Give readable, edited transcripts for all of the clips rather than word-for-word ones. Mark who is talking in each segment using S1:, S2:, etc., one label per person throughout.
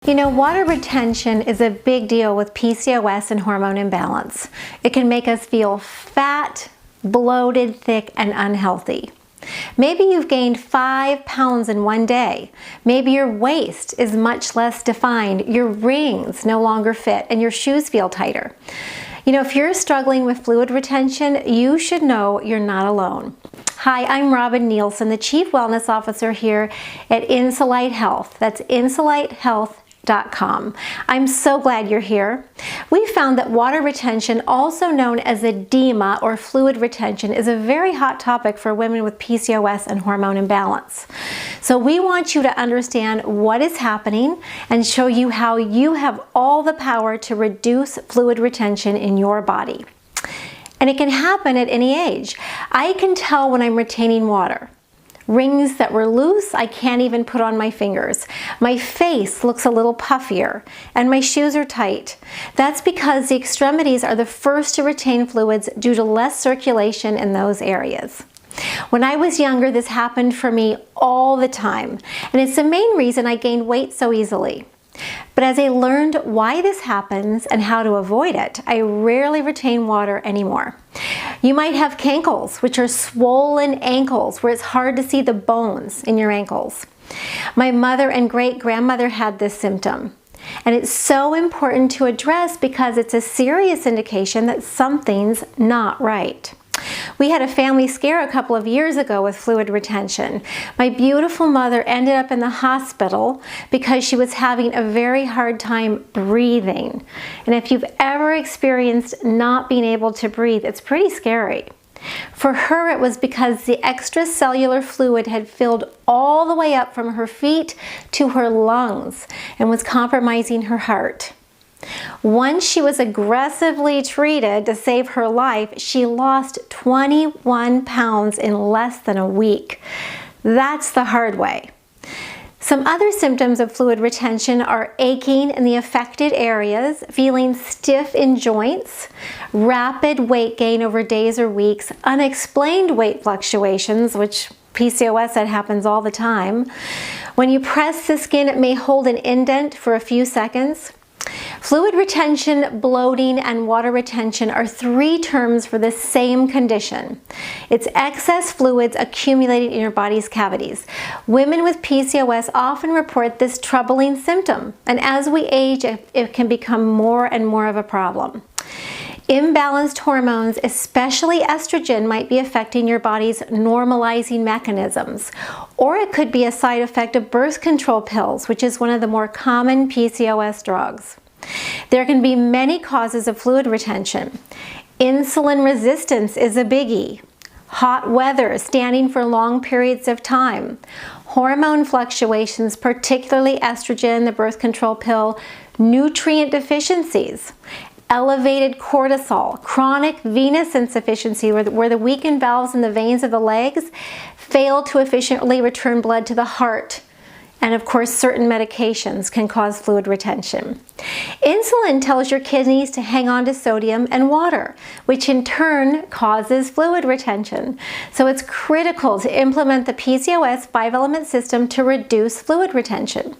S1: You know, water retention is a big deal with PCOS and hormone imbalance. It can make us feel fat, bloated, thick, and unhealthy. Maybe you've gained 5 pounds in one day. Maybe your waist is much less defined, your rings no longer fit, and your shoes feel tighter. You know, if you're struggling with fluid retention, you should know you're not alone. Hi, I'm Robin Nielsen, the Chief Wellness Officer here at Insulite Health. That's insulitehealth.com. I'm so glad you're here. We found that water retention, also known as edema or fluid retention, is a very hot topic for women with PCOS and hormone imbalance. So we want you to understand what is happening and show you how you have all the power to reduce fluid retention in your body. And it can happen at any age. I can tell when I'm retaining water. Rings that were loose, I can't even put on my fingers. My face looks a little puffier, and my shoes are tight. That's because the extremities are the first to retain fluids due to less circulation in those areas. When I was younger, this happened for me all the time, and it's the main reason I gained weight so easily. But as I learned why this happens and how to avoid it, I rarely retain water anymore. You might have cankles, which are swollen ankles where it's hard to see the bones in your ankles. My mother and great-grandmother had this symptom. And it's so important to address because it's a serious indication that something's not right. We had a family scare a couple of years ago with fluid retention. My beautiful mother ended up in the hospital because she was having a very hard time breathing. And if you've ever experienced not being able to breathe, it's pretty scary. For her, it was because the extracellular fluid had filled all the way up from her feet to her lungs and was compromising her heart. Once she was aggressively treated to save her life, she lost 21 pounds in less than a week. That's the hard way. Some other symptoms of fluid retention are aching in the affected areas, feeling stiff in joints, rapid weight gain over days or weeks, unexplained weight fluctuations, which PCOS, that happens all the time. When you press the skin, it may hold an indent for a few seconds. Fluid retention, bloating, and water retention are 3 terms for the same condition. It's excess fluids accumulating in your body's cavities. Women with PCOS often report this troubling symptom, and as we age, it can become more and more of a problem. Imbalanced hormones, especially estrogen, might be affecting your body's normalizing mechanisms. Or it could be a side effect of birth control pills, which is one of the more common PCOS drugs. There can be many causes of fluid retention. Insulin resistance is a biggie. Hot weather, standing for long periods of time. Hormone fluctuations, particularly estrogen, the birth control pill. Nutrient deficiencies. Elevated cortisol, chronic venous insufficiency where the weakened valves in the veins of the legs fail to efficiently return blood to the heart. And of course, certain medications can cause fluid retention. Insulin tells your kidneys to hang on to sodium and water, which in turn causes fluid retention. So it's critical to implement the PCOS 5-element system to reduce fluid retention.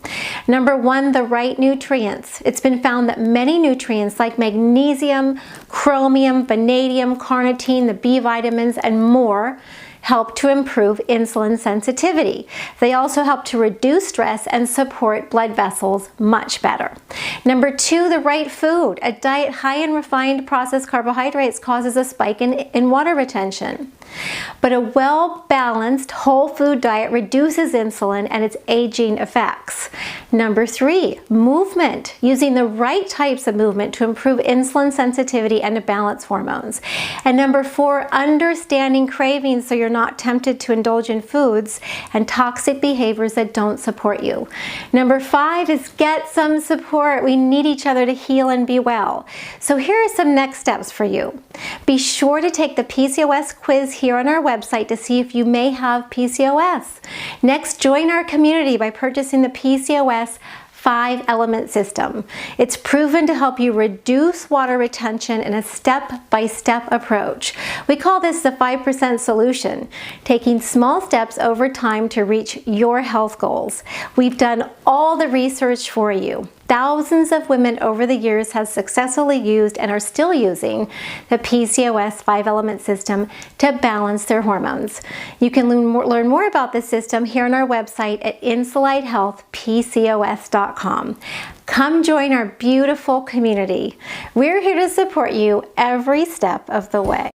S1: Number 1, the right nutrients. It's been found that many nutrients like magnesium, chromium, vanadium, carnitine, the B vitamins, and more help to improve insulin sensitivity. They also help to reduce stress and support blood vessels much better. Number 2, the right food. A diet high in refined processed carbohydrates causes a spike in water retention. But a well-balanced whole food diet reduces insulin and its aging effects. Number 3, movement. Using the right types of movement to improve insulin sensitivity and to balance hormones. And number 4, understanding cravings so you're not tempted to indulge in foods and toxic behaviors that don't support you. Number 5 is get some support. We need each other to heal and be well. So here are some next steps for you. Be sure to take the PCOS quiz here on our website to see if you may have PCOS. Next, join our community by purchasing the PCOS 5-element system. It's proven to help you reduce water retention in a step-by-step approach. We call this the 5% solution, taking small steps over time to reach your health goals. We've done all the research for you. Thousands of women over the years have successfully used and are still using the PCOS 5-element system to balance their hormones. You can learn more about this system here on our website at insulighthealthpcos.com. Come join our beautiful community. We're here to support you every step of the way.